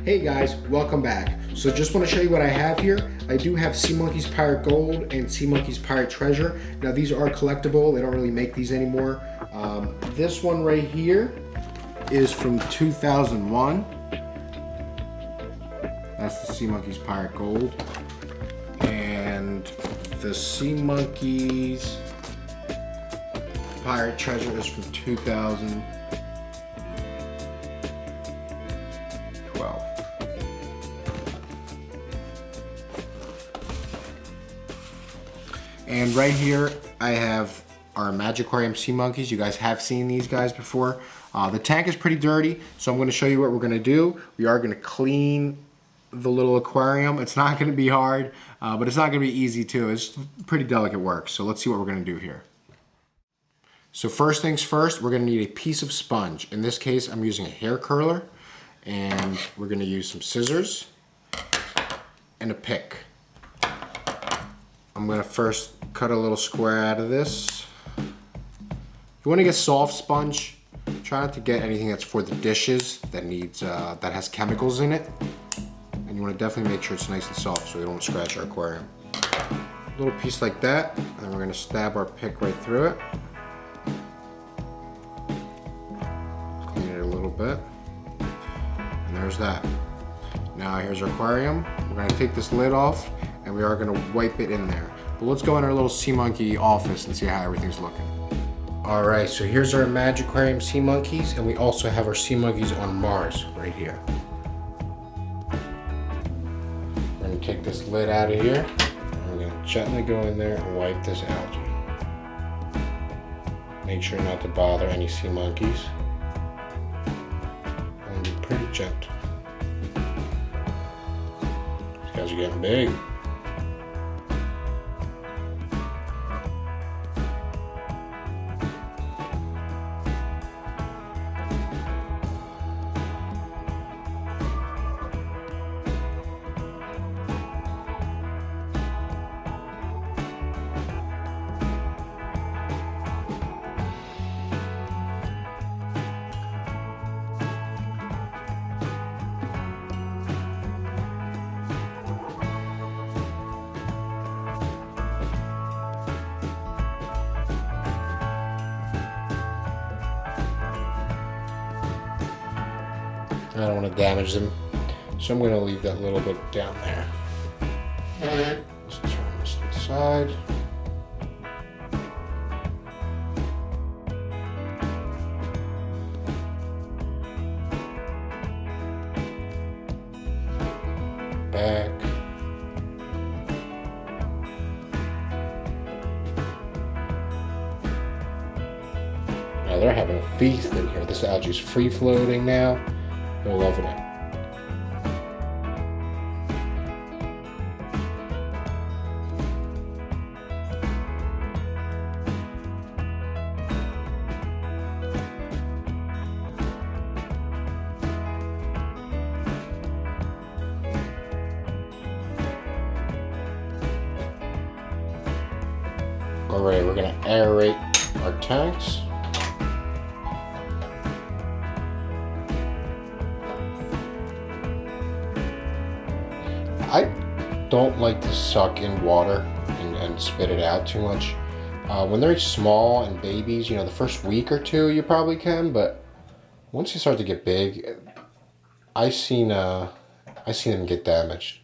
Hey guys, welcome back. So just want to show you what I have here. I do have Sea Monkey's Pirate Gold and Sea Monkey's Pirate Treasure. Now these are collectible. They don't really make these anymore. This one right here is from 2001. That's the Sea Monkey's Pirate Gold. And the Sea Monkey's Pirate Treasure is from 2012. And right here I have our Magiquarium sea monkeys. You guys have seen these guys before. The tank is pretty dirty, so I'm going to show you what we're going to do. We are going to clean the little aquarium. It's not going to be hard, but it's not going to be easy too. It's pretty delicate work, so let's see what we're going to do here. So first things first, we're going to need a piece of sponge. In this case, I'm using a hair curler, and we're going to use some scissors and a pick. I'm going to first cut a little square out of this. If you want to get soft sponge, try not to get anything that's for the dishes that needs that has chemicals in it. And you want to definitely make sure it's nice and soft so we don't scratch our aquarium. A little piece like that, and then we're going to stab our pick right through it. Clean it a little bit. And there's that. Now here's our aquarium. We're going to take this lid off and we are going to wipe it in there. But let's go in our little sea monkey office and see how everything's looking. Alright, so here's our Magiquarium sea monkeys, and we also have our sea monkeys on Mars right here. We're going to take this lid out of here, and we're going to gently go in there and wipe this algae. Make sure not to bother any sea monkeys. And be pretty gentle. These guys are getting big. I don't want to damage them, so I'm going to leave that little bit down there. Let's turn this to the side. Back. Now they're having a feast in here. This algae is free floating now. They're loving it. Alright, we're going to aerate our tanks. I don't like to suck in water and spit it out too much. When they're small and babies, you know, the first week or two you probably can, but once you start to get big, I seen them get damaged.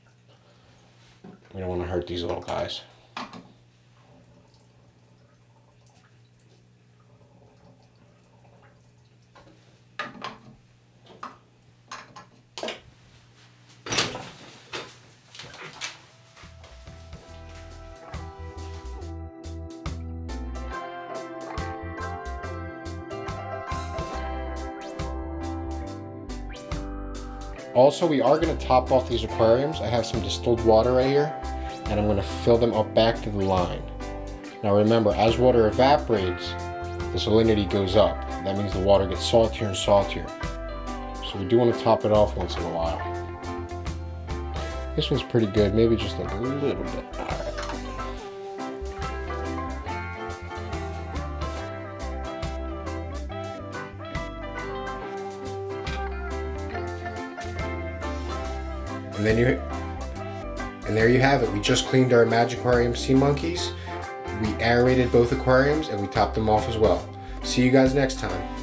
We don't want to hurt these little guys. Also, we are going to top off these aquariums. I have some distilled water right here, and I'm going to fill them up back to the line. Now remember, as water evaporates, the salinity goes up. That means the water gets saltier and saltier. So we do want to top it off once in a while. This one's pretty good, maybe just like a little bit. Alright. And there you have it. We just cleaned our Magiquarium sea monkeys. We aerated both aquariums and we topped them off as well. See you guys next time.